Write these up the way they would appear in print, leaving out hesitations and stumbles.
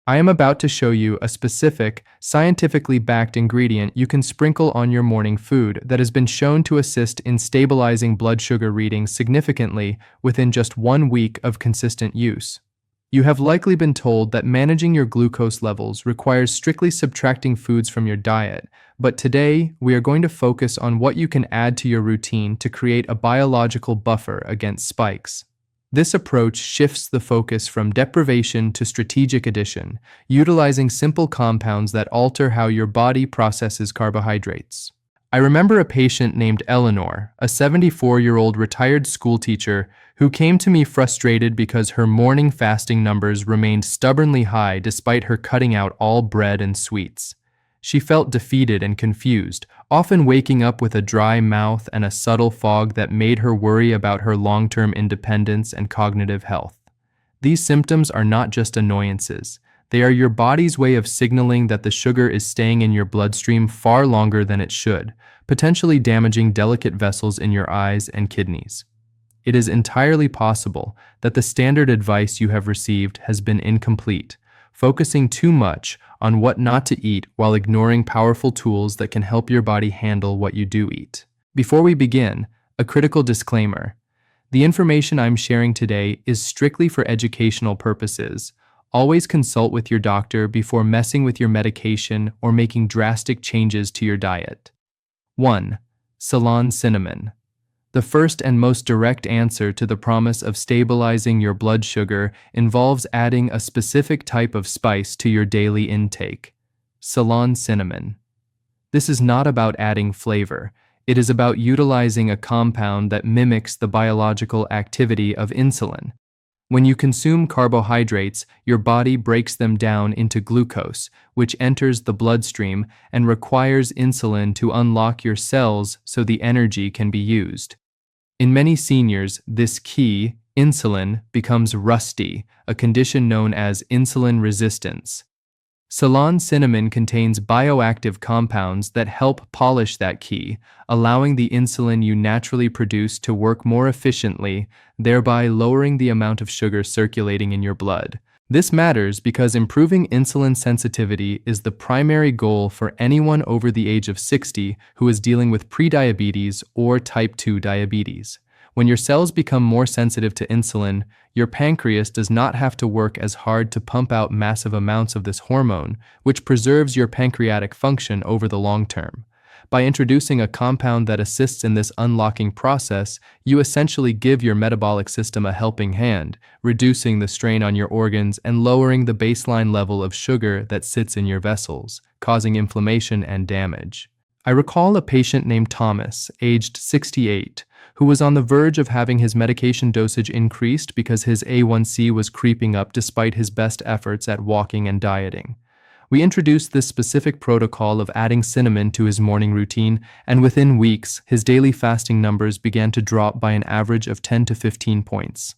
I am about to show you a specific, scientifically backed ingredient you can sprinkle on your morning food that has been shown to assist in stabilizing blood sugar readings significantly within just 1 week of consistent use. You have likely been told that managing your glucose levels requires strictly subtracting foods from your diet, but today we are going to focus on what you can add to your routine to create a biological buffer against spikes. This approach shifts the focus from deprivation to strategic addition, utilizing simple compounds that alter how your body processes carbohydrates. I remember a patient named Eleanor, a 74-year-old retired schoolteacher, who came to me frustrated because her morning fasting numbers remained stubbornly high despite her cutting out all bread and sweets. She felt defeated and confused, often waking up with a dry mouth and a subtle fog that made her worry about her long-term independence and cognitive health. These symptoms are not just annoyances. They are your body's way of signaling that the sugar is staying in your bloodstream far longer than it should, potentially damaging delicate vessels in your eyes and kidneys. It is entirely possible that the standard advice you have received has been incomplete, focusing too much on what not to eat while ignoring powerful tools that can help your body handle what you do eat. Before we begin, a critical disclaimer. The information I'm sharing today is strictly for educational purposes. Always consult with your doctor before messing with your medication or making drastic changes to your diet. 1. Ceylon cinnamon. The first and most direct answer to the promise of stabilizing your blood sugar involves adding a specific type of spice to your daily intake: Ceylon cinnamon. This is not about adding flavor. It is about utilizing a compound that mimics the biological activity of insulin. When you consume carbohydrates, your body breaks them down into glucose, which enters the bloodstream and requires insulin to unlock your cells so the energy can be used. In many seniors, this key, insulin, becomes rusty, a condition known as insulin resistance. Ceylon cinnamon contains bioactive compounds that help polish that key, allowing the insulin you naturally produce to work more efficiently, thereby lowering the amount of sugar circulating in your blood. This matters because improving insulin sensitivity is the primary goal for anyone over the age of 60 who is dealing with prediabetes or type 2 diabetes. When your cells become more sensitive to insulin, your pancreas does not have to work as hard to pump out massive amounts of this hormone, which preserves your pancreatic function over the long term. By introducing a compound that assists in this unlocking process, you essentially give your metabolic system a helping hand, reducing the strain on your organs and lowering the baseline level of sugar that sits in your vessels, causing inflammation and damage. I recall a patient named Thomas, aged 68, who was on the verge of having his medication dosage increased because his A1C was creeping up despite his best efforts at walking and dieting. We introduced this specific protocol of adding cinnamon to his morning routine, and within weeks, his daily fasting numbers began to drop by an average of 10 to 15 points.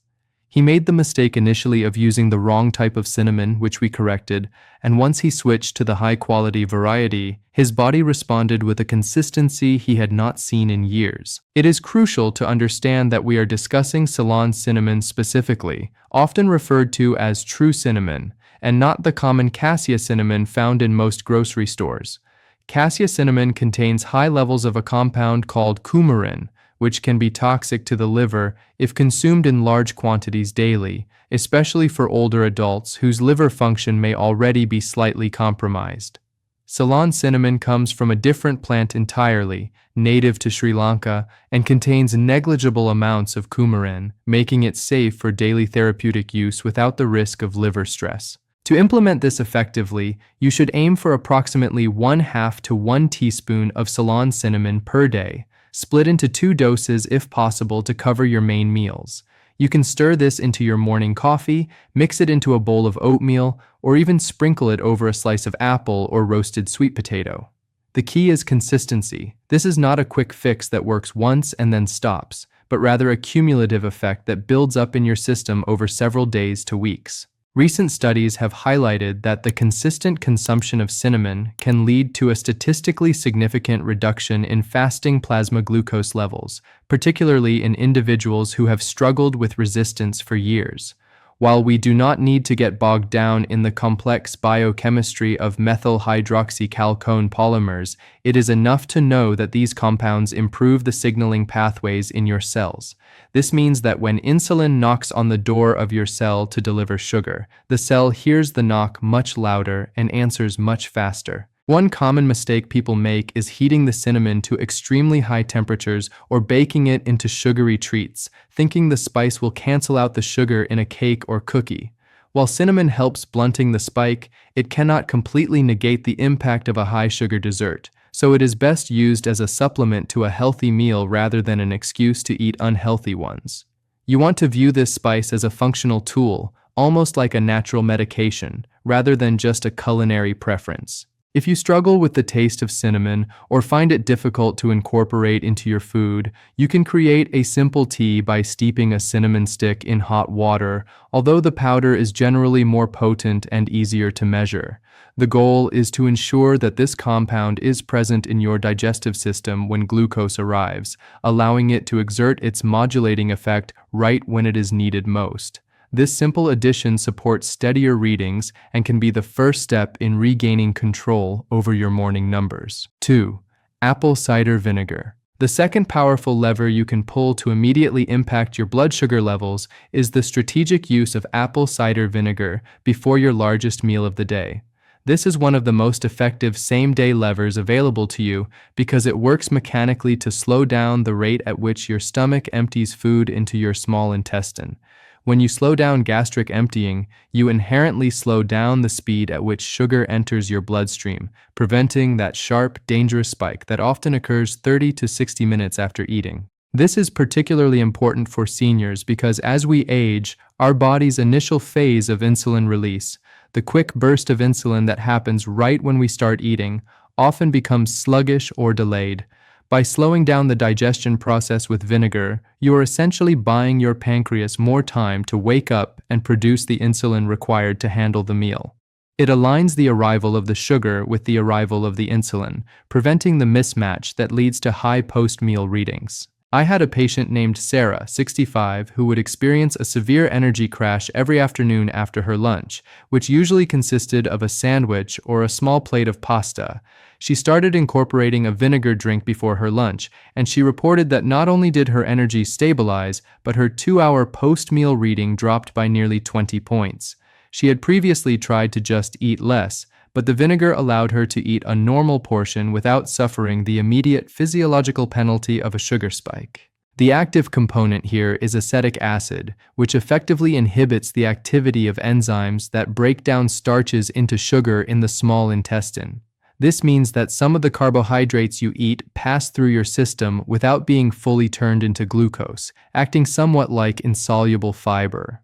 He made the mistake initially of using the wrong type of cinnamon, which we corrected, and once he switched to the high-quality variety, his body responded with a consistency he had not seen in years. It is crucial to understand that we are discussing Ceylon cinnamon specifically, often referred to as true cinnamon, and not the common cassia cinnamon found in most grocery stores. Cassia cinnamon contains high levels of a compound called coumarin, which can be toxic to the liver if consumed in large quantities daily, especially for older adults whose liver function may already be slightly compromised. Ceylon cinnamon comes from a different plant entirely, native to Sri Lanka, and contains negligible amounts of coumarin, making it safe for daily therapeutic use without the risk of liver stress. To implement this effectively, you should aim for approximately 1/2 to 1 teaspoon of Ceylon cinnamon per day, split into 2 doses if possible to cover your main meals. You can stir this into your morning coffee, mix it into a bowl of oatmeal, or even sprinkle it over a slice of apple or roasted sweet potato. The key is consistency. This is not a quick fix that works once and then stops, but rather a cumulative effect that builds up in your system over several days to weeks. Recent studies have highlighted that the consistent consumption of cinnamon can lead to a statistically significant reduction in fasting plasma glucose levels, particularly in individuals who have struggled with resistance for years. While we do not need to get bogged down in the complex biochemistry of methyl hydroxychalcone polymers, it is enough to know that these compounds improve the signaling pathways in your cells. This means that when insulin knocks on the door of your cell to deliver sugar, the cell hears the knock much louder and answers much faster. One common mistake people make is heating the cinnamon to extremely high temperatures or baking it into sugary treats, thinking the spice will cancel out the sugar in a cake or cookie. While cinnamon helps blunting the spike, it cannot completely negate the impact of a high-sugar dessert, so it is best used as a supplement to a healthy meal rather than an excuse to eat unhealthy ones. You want to view this spice as a functional tool, almost like a natural medication, rather than just a culinary preference. If you struggle with the taste of cinnamon or find it difficult to incorporate into your food, you can create a simple tea by steeping a cinnamon stick in hot water, although the powder is generally more potent and easier to measure. The goal is to ensure that this compound is present in your digestive system when glucose arrives, allowing it to exert its modulating effect right when it is needed most. This simple addition supports steadier readings and can be the first step in regaining control over your morning numbers. 2. Apple cider vinegar. The second powerful lever you can pull to immediately impact your blood sugar levels is the strategic use of apple cider vinegar before your largest meal of the day. This is one of the most effective same-day levers available to you because it works mechanically to slow down the rate at which your stomach empties food into your small intestine. When you slow down gastric emptying, you inherently slow down the speed at which sugar enters your bloodstream, preventing that sharp, dangerous spike that often occurs 30 to 60 minutes after eating. This is particularly important for seniors because as we age, our body's initial phase of insulin release, the quick burst of insulin that happens right when we start eating, often becomes sluggish or delayed. By slowing down the digestion process with vinegar, you are essentially buying your pancreas more time to wake up and produce the insulin required to handle the meal. It aligns the arrival of the sugar with the arrival of the insulin, preventing the mismatch that leads to high post-meal readings. I had a patient named Sarah, 65, who would experience a severe energy crash every afternoon after her lunch, which usually consisted of a sandwich or a small plate of pasta. She started incorporating a vinegar drink before her lunch, and she reported that not only did her energy stabilize, but her 2-hour post-meal reading dropped by nearly 20 points. She had previously tried to just eat less, but the vinegar allowed her to eat a normal portion without suffering the immediate physiological penalty of a sugar spike. The active component here is acetic acid, which effectively inhibits the activity of enzymes that break down starches into sugar in the small intestine. This means that some of the carbohydrates you eat pass through your system without being fully turned into glucose, acting somewhat like insoluble fiber.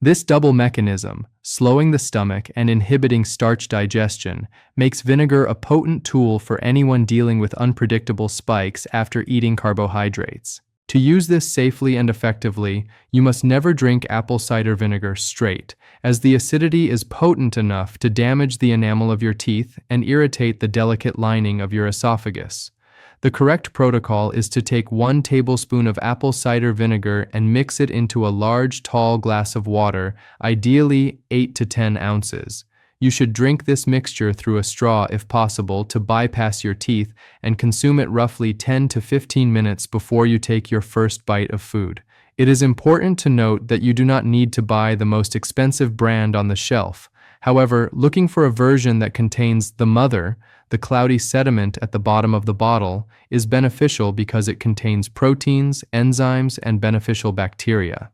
This double mechanism, slowing the stomach and inhibiting starch digestion, makes vinegar a potent tool for anyone dealing with unpredictable spikes after eating carbohydrates. To use this safely and effectively, you must never drink apple cider vinegar straight, as the acidity is potent enough to damage the enamel of your teeth and irritate the delicate lining of your esophagus. The correct protocol is to take 1 tablespoon of apple cider vinegar and mix it into a large, tall glass of water, ideally 8 to 10 ounces. You should drink this mixture through a straw if possible to bypass your teeth and consume it roughly 10 to 15 minutes before you take your first bite of food. It is important to note that you do not need to buy the most expensive brand on the shelf. However, looking for a version that contains the mother, the cloudy sediment at the bottom of the bottle, is beneficial because it contains proteins, enzymes, and beneficial bacteria.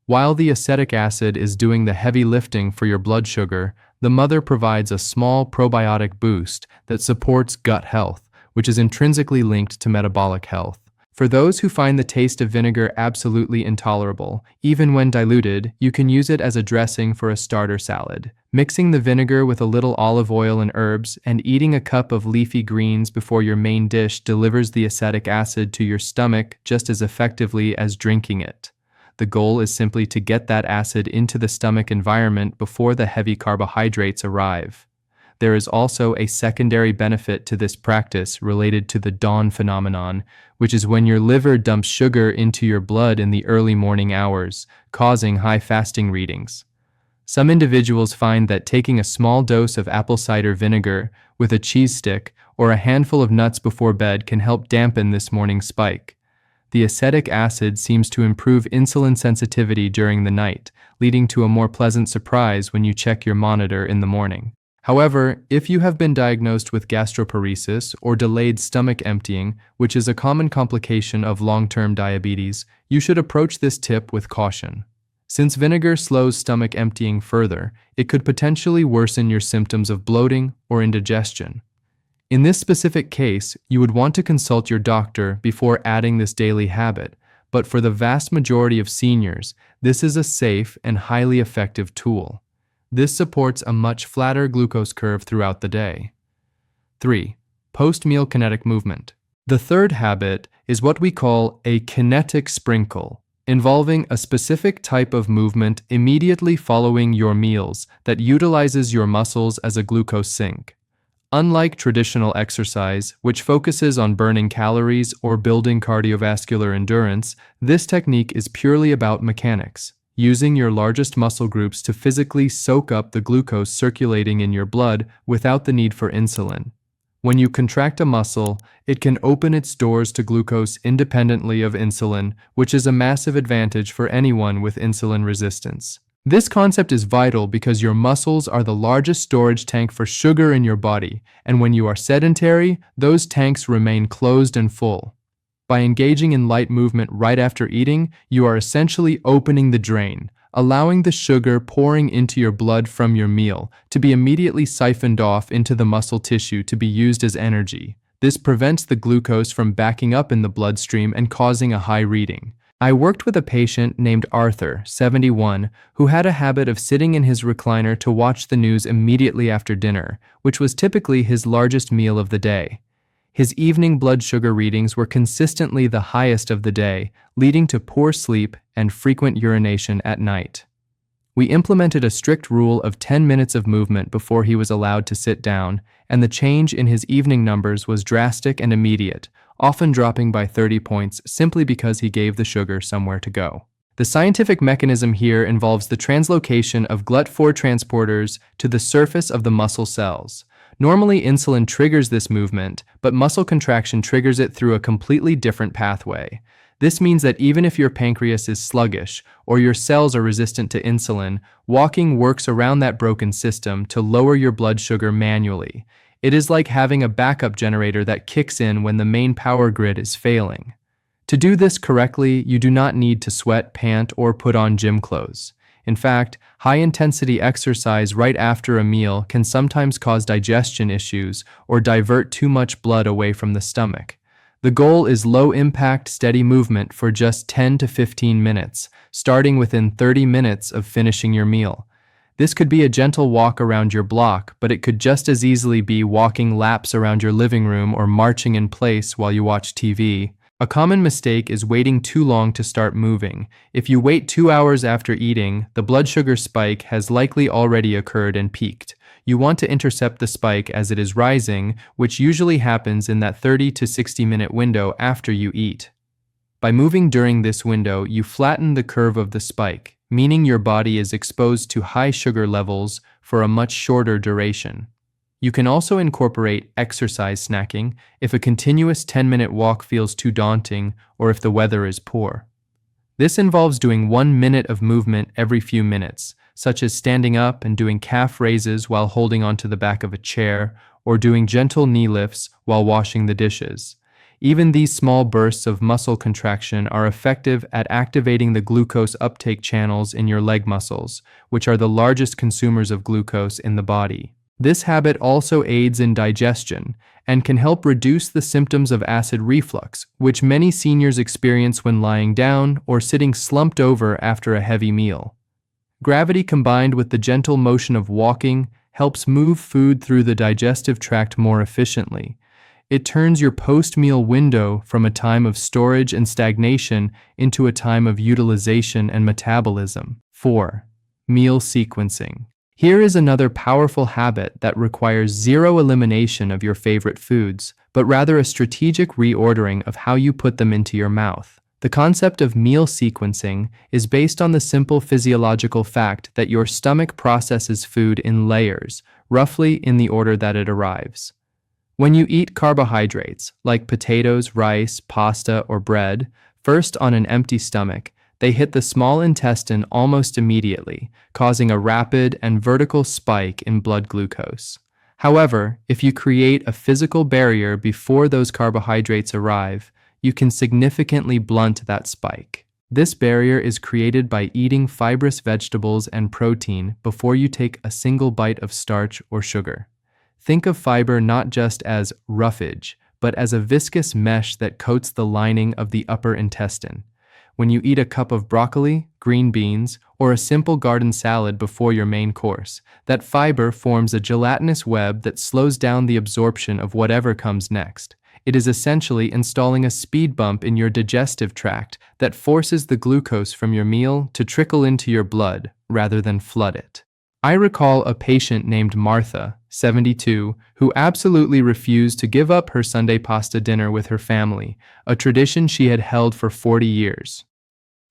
While the acetic acid is doing the heavy lifting for your blood sugar, the mother provides a small probiotic boost that supports gut health, which is intrinsically linked to metabolic health. For those who find the taste of vinegar absolutely intolerable, even when diluted, you can use it as a dressing for a starter salad. Mixing the vinegar with a little olive oil and herbs and eating a cup of leafy greens before your main dish delivers the acetic acid to your stomach just as effectively as drinking it. The goal is simply to get that acid into the stomach environment before the heavy carbohydrates arrive. there is also a secondary benefit to this practice related to the dawn phenomenon, which is when your liver dumps sugar into your blood in the early morning hours, causing high fasting readings. Some individuals find that taking a small dose of apple cider vinegar with a cheese stick or a handful of nuts before bed can help dampen this morning spike. The acetic acid seems to improve insulin sensitivity during the night, leading to a more pleasant surprise when you check your monitor in the morning. However, if you have been diagnosed with gastroparesis or delayed stomach emptying, which is a common complication of long-term diabetes, you should approach this tip with caution. Since vinegar slows stomach emptying further, it could potentially worsen your symptoms of bloating or indigestion. In this specific case, you would want to consult your doctor before adding this daily habit, but for the vast majority of seniors, this is a safe and highly effective tool. This supports a much flatter glucose curve throughout the day. 3. Post-meal kinetic movement. The third habit is what we call a kinetic sprinkle, involving a specific type of movement immediately following your meals that utilizes your muscles as a glucose sink. Unlike traditional exercise, which focuses on burning calories or building cardiovascular endurance, this technique is purely about mechanics, using your largest muscle groups to physically soak up the glucose circulating in your blood without the need for insulin. When you contract a muscle, it can open its doors to glucose independently of insulin, which is a massive advantage for anyone with insulin resistance. This concept is vital because your muscles are the largest storage tank for sugar in your body, and when you are sedentary, those tanks remain closed and full. By engaging in light movement right after eating, you are essentially opening the drain, allowing the sugar pouring into your blood from your meal to be immediately siphoned off into the muscle tissue to be used as energy. This prevents the glucose from backing up in the bloodstream and causing a high reading. I worked with a patient named Arthur, 71, who had a habit of sitting in his recliner to watch the news immediately after dinner, which was typically his largest meal of the day. His evening blood sugar readings were consistently the highest of the day, leading to poor sleep and frequent urination at night. We implemented a strict rule of 10 minutes of movement before he was allowed to sit down, and the change in his evening numbers was drastic and immediate, often dropping by 30 points simply because he gave the sugar somewhere to go. The scientific mechanism here involves the translocation of GLUT4 transporters to the surface of the muscle cells. Normally, insulin triggers this movement, but muscle contraction triggers it through a completely different pathway. This means that even if your pancreas is sluggish or your cells are resistant to insulin, walking works around that broken system to lower your blood sugar manually. It is like having a backup generator that kicks in when the main power grid is failing. To do this correctly, you do not need to sweat, pant, or put on gym clothes. In fact, high-intensity exercise right after a meal can sometimes cause digestion issues or divert too much blood away from the stomach. The goal is low-impact, steady movement for just 10 to 15 minutes, starting within 30 minutes of finishing your meal. This could be a gentle walk around your block, but it could just as easily be walking laps around your living room or marching in place while you watch TV. A common mistake is waiting too long to start moving. If you wait 2 hours after eating, the blood sugar spike has likely already occurred and peaked. You want to intercept the spike as it is rising, which usually happens in that 30 to 60-minute window after you eat. By moving during this window, you flatten the curve of the spike, meaning your body is exposed to high sugar levels for a much shorter duration. You can also incorporate exercise snacking if a continuous 10-minute walk feels too daunting or if the weather is poor. This involves doing 1 minute of movement every few minutes, such as standing up and doing calf raises while holding onto the back of a chair, or doing gentle knee lifts while washing the dishes. Even these small bursts of muscle contraction are effective at activating the glucose uptake channels in your leg muscles, which are the largest consumers of glucose in the body. This habit also aids in digestion and can help reduce the symptoms of acid reflux, which many seniors experience when lying down or sitting slumped over after a heavy meal. Gravity combined with the gentle motion of walking helps move food through the digestive tract more efficiently. It turns your post-meal window from a time of storage and stagnation into a time of utilization and metabolism. 4. Meal sequencing. Here is another powerful habit that requires zero elimination of your favorite foods, but rather a strategic reordering of how you put them into your mouth. The concept of meal sequencing is based on the simple physiological fact that your stomach processes food in layers, roughly in the order that it arrives. When you eat carbohydrates, like potatoes, rice, pasta, or bread, first on an empty stomach, they hit the small intestine almost immediately, causing a rapid and vertical spike in blood glucose. However, if you create a physical barrier before those carbohydrates arrive, you can significantly blunt that spike. This barrier is created by eating fibrous vegetables and protein before you take a single bite of starch or sugar. Think of fiber not just as roughage, but as a viscous mesh that coats the lining of the upper intestine. When you eat a cup of broccoli, green beans, or a simple garden salad before your main course, that fiber forms a gelatinous web that slows down the absorption of whatever comes next. It is essentially installing a speed bump in your digestive tract that forces the glucose from your meal to trickle into your blood rather than flood it. I recall a patient named Martha, 72, who absolutely refused to give up her Sunday pasta dinner with her family, a tradition she had held for 40 years.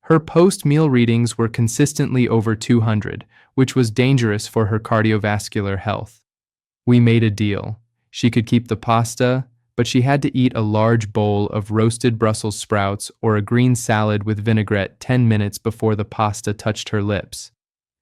Her post-meal readings were consistently over 200, which was dangerous for her cardiovascular health. We made a deal. She could keep the pasta, but she had to eat a large bowl of roasted Brussels sprouts or a green salad with vinaigrette 10 minutes before the pasta touched her lips.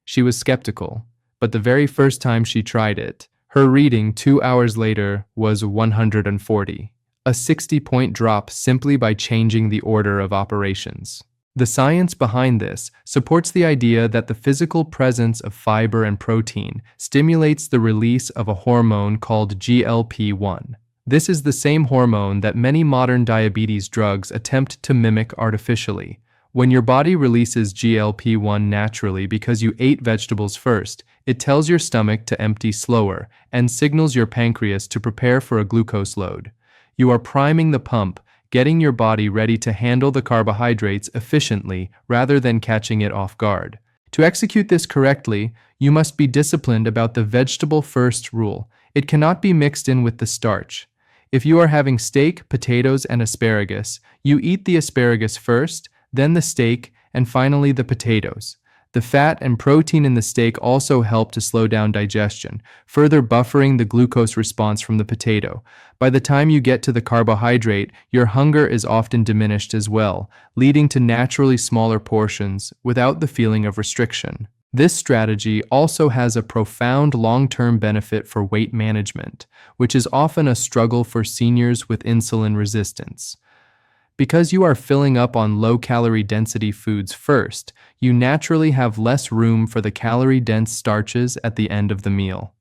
She was skeptical, but the very first time she tried it, her reading 2 hours later was 140, a 60-point drop simply by changing the order of operations. The science behind this supports the idea that the physical presence of fiber and protein stimulates the release of a hormone called GLP-1. This is the same hormone that many modern diabetes drugs attempt to mimic artificially. When your body releases GLP-1 naturally because you ate vegetables first, it tells your stomach to empty slower and signals your pancreas to prepare for a glucose load. You are priming the pump, getting your body ready to handle the carbohydrates efficiently rather than catching it off guard. To execute this correctly, you must be disciplined about the vegetable first rule. It cannot be mixed in with the starch. If you are having steak, potatoes, and asparagus, you eat the asparagus first, then the steak, and finally the potatoes. The fat and protein in the steak also help to slow down digestion, further buffering the glucose response from the potato. By the time you get to the carbohydrate, your hunger is often diminished as well, leading to naturally smaller portions without the feeling of restriction. This strategy also has a profound long-term benefit for weight management, which is often a struggle for seniors with insulin resistance. Because you are filling up on low-calorie density foods first, you naturally have less room for the calorie-dense starches at the end of the meal.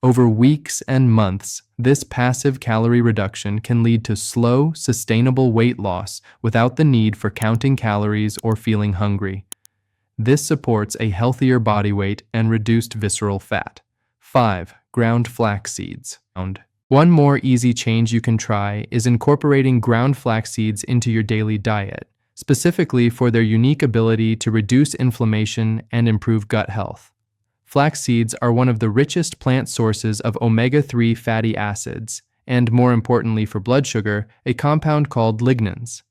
Over weeks and months, this passive calorie reduction can lead to slow, sustainable weight loss without the need for counting calories or feeling hungry. This supports a healthier body weight and reduced visceral fat. 5. Ground flax seeds. One more easy change you can try is incorporating ground flax seeds into your daily diet, specifically for their unique ability to reduce inflammation and improve gut health. Flax seeds are one of the richest plant sources of omega-3 fatty acids, and more importantly for blood sugar, a compound called lignans.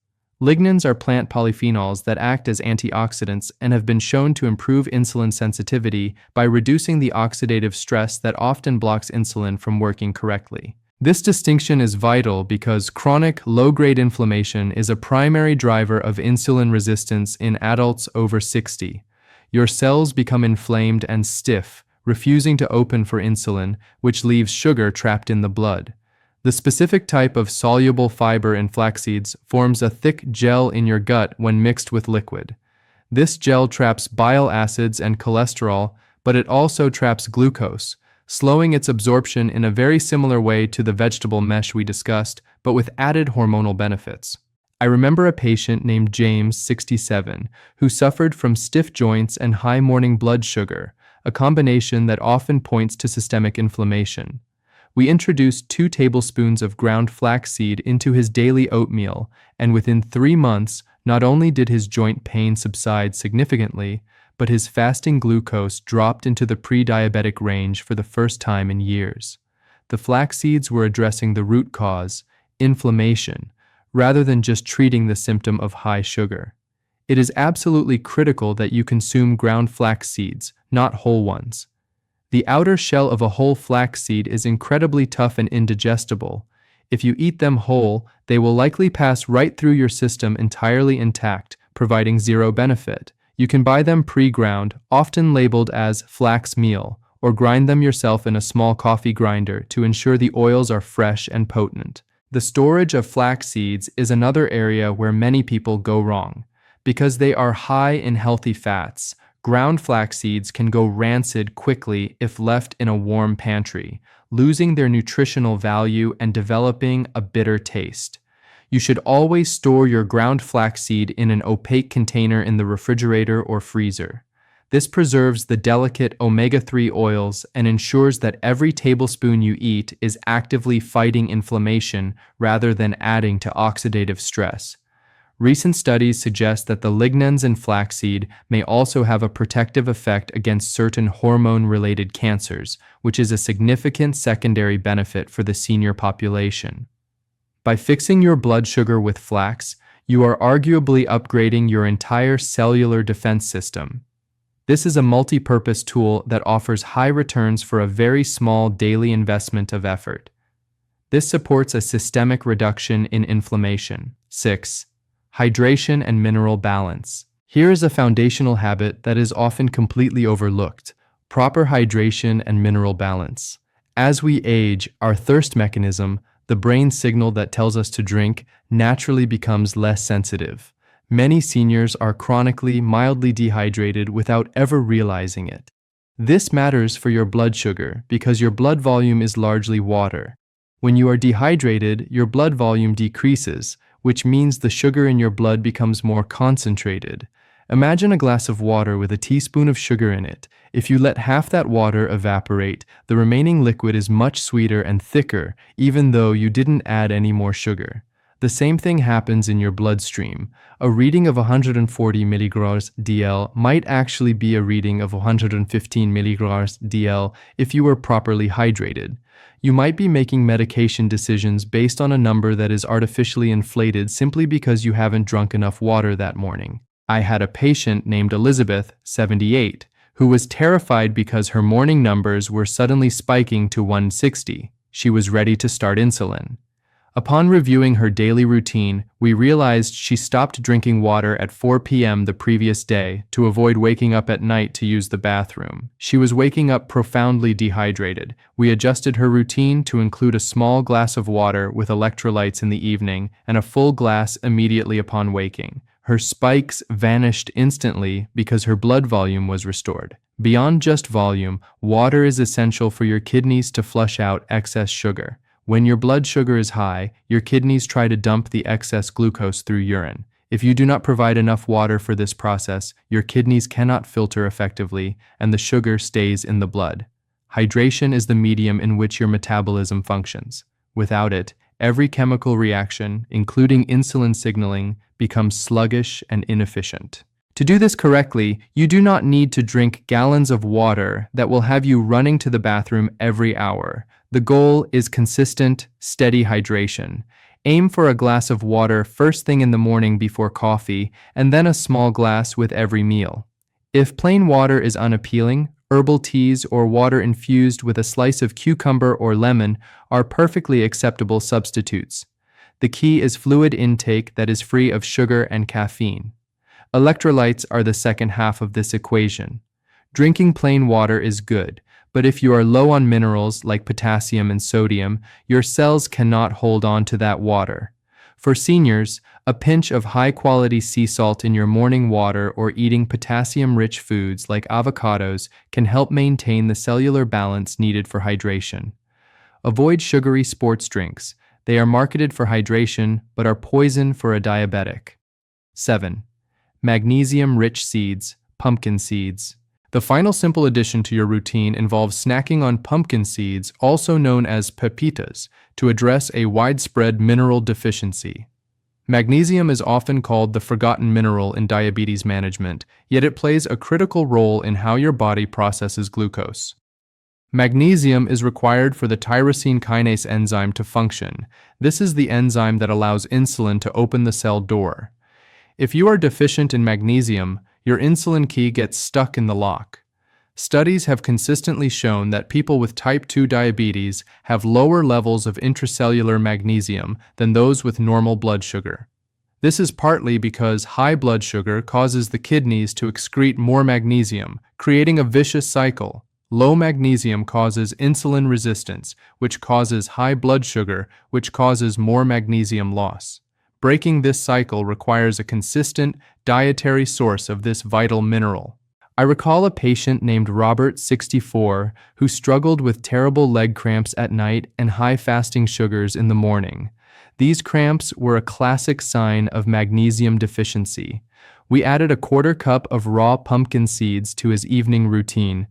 Lignans are plant polyphenols that act as antioxidants and have been shown to improve insulin sensitivity by reducing the oxidative stress that often blocks insulin from working correctly. This distinction is vital because chronic, low-grade inflammation is a primary driver of insulin resistance in adults over 60. Your cells become inflamed and stiff, refusing to open for insulin, which leaves sugar trapped in the blood. The specific type of soluble fiber in flax seeds forms a thick gel in your gut when mixed with liquid. This gel traps bile acids and cholesterol, but it also traps glucose, slowing its absorption in a very similar way to the vegetable mesh we discussed, but with added hormonal benefits. I remember a patient named James, 67, who suffered from stiff joints and high morning blood sugar, a combination that often points to systemic inflammation. We introduced 2 tablespoons of ground flaxseed into his daily oatmeal, and within 3 months, not only did his joint pain subside significantly, but his fasting glucose dropped into the pre-diabetic range for the first time in years. The flax seeds were addressing the root cause, inflammation, rather than just treating the symptom of high sugar. It is absolutely critical that you consume ground flax seeds, not whole ones. The outer shell of a whole flax seed is incredibly tough and indigestible. If you eat them whole, they will likely pass right through your system entirely intact, providing zero benefit. You can buy them pre-ground, often labeled as flax meal, or grind them yourself in a small coffee grinder to ensure the oils are fresh and potent. The storage of flax seeds is another area where many people go wrong. Because they are high in healthy fats, ground flax seeds can go rancid quickly if left in a warm pantry, losing their nutritional value and developing a bitter taste. You should always store your ground flaxseed in an opaque container in the refrigerator or freezer. This preserves the delicate omega-3 oils and ensures that every tablespoon you eat is actively fighting inflammation rather than adding to oxidative stress. Recent studies suggest that the lignans in flaxseed may also have a protective effect against certain hormone-related cancers, which is a significant secondary benefit for the senior population. By fixing your blood sugar with flax, you are arguably upgrading your entire cellular defense system. This is a multi-purpose tool that offers high returns for a very small daily investment of effort. This supports a systemic reduction in inflammation. 6. Hydration and mineral balance. Here is a foundational habit that is often completely overlooked: proper hydration and mineral balance. As we age, our thirst mechanism, the brain signal that tells us to drink, naturally becomes less sensitive. Many seniors are chronically, mildly dehydrated without ever realizing it. This matters for your blood sugar because your blood volume is largely water. When you are dehydrated, your blood volume decreases, which means the sugar in your blood becomes more concentrated. Imagine a glass of water with a teaspoon of sugar in it. If you let half that water evaporate, the remaining liquid is much sweeter and thicker, even though you didn't add any more sugar. The same thing happens in your bloodstream. A reading of 140 mg dl might actually be a reading of 115 mg dl if you were properly hydrated. You might be making medication decisions based on a number that is artificially inflated simply because you haven't drunk enough water that morning. I had a patient named Elizabeth, 78, who was terrified because her morning numbers were suddenly spiking to 160. She was ready to start insulin. Upon reviewing her daily routine, we realized she stopped drinking water at 4 p.m. the previous day to avoid waking up at night to use the bathroom. She was waking up profoundly dehydrated. We adjusted her routine to include a small glass of water with electrolytes in the evening and a full glass immediately upon waking. Her spikes vanished instantly because her blood volume was restored. Beyond just volume, water is essential for your kidneys to flush out excess sugar. When your blood sugar is high, your kidneys try to dump the excess glucose through urine. If you do not provide enough water for this process, your kidneys cannot filter effectively, and the sugar stays in the blood. Hydration is the medium in which your metabolism functions. Without it, every chemical reaction, including insulin signaling, becomes sluggish and inefficient. To do this correctly, you do not need to drink gallons of water that will have you running to the bathroom every hour. The goal is consistent, steady hydration. Aim for a glass of water first thing in the morning before coffee, and then a small glass with every meal. If plain water is unappealing, herbal teas or water infused with a slice of cucumber or lemon are perfectly acceptable substitutes. The key is fluid intake that is free of sugar and caffeine. Electrolytes are the second half of this equation. Drinking plain water is good, but if you are low on minerals like potassium and sodium, your cells cannot hold on to that water. For seniors, a pinch of high-quality sea salt in your morning water or eating potassium-rich foods like avocados can help maintain the cellular balance needed for hydration. Avoid sugary sports drinks. They are marketed for hydration but are poison for a diabetic. 7. Magnesium-rich seeds, pumpkin seeds. The final simple addition to your routine involves snacking on pumpkin seeds, also known as pepitas, to address a widespread mineral deficiency. Magnesium is often called the forgotten mineral in diabetes management, yet it plays a critical role in how your body processes glucose. Magnesium is required for the tyrosine kinase enzyme to function. This is the enzyme that allows insulin to open the cell door. If you are deficient in magnesium, your insulin key gets stuck in the lock. Studies have consistently shown that people with type 2 diabetes have lower levels of intracellular magnesium than those with normal blood sugar. This is partly because high blood sugar causes the kidneys to excrete more magnesium, creating a vicious cycle. Low magnesium causes insulin resistance, which causes high blood sugar, which causes more magnesium loss. Breaking this cycle requires a consistent dietary source of this vital mineral. I recall a patient named Robert, 64, who struggled with terrible leg cramps at night and high fasting sugars in the morning. These cramps were a classic sign of magnesium deficiency. We added a quarter cup of raw pumpkin seeds to his evening routine.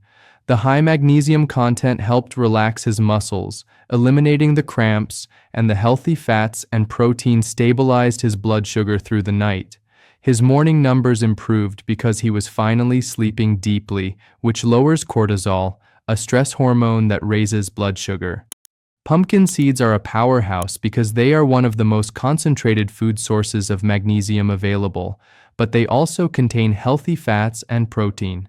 The high magnesium content helped relax his muscles, eliminating the cramps, and the healthy fats and protein stabilized his blood sugar through the night. His morning numbers improved because he was finally sleeping deeply, which lowers cortisol, a stress hormone that raises blood sugar. Pumpkin seeds are a powerhouse because they are one of the most concentrated food sources of magnesium available, but they also contain healthy fats and protein.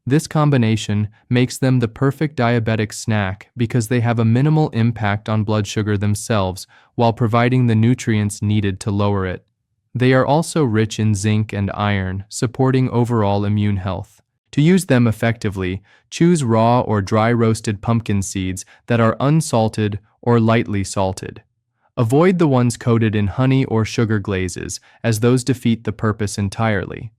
This combination makes them the perfect diabetic snack because they have a minimal impact on blood sugar themselves while providing the nutrients needed to lower it. They are also rich in zinc and iron, supporting overall immune health. To use them effectively, choose raw or dry roasted pumpkin seeds that are unsalted or lightly salted. Avoid the ones coated in honey or sugar glazes, as those defeat the purpose entirely.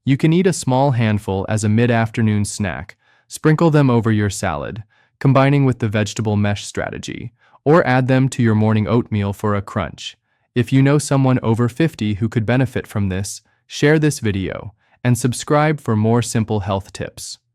You can eat a small handful as a mid-afternoon snack, sprinkle them over your salad, combining with the vegetable mesh strategy, or add them to your morning oatmeal for a crunch. If you know someone over 50 who could benefit from this, share this video and subscribe for more simple health tips.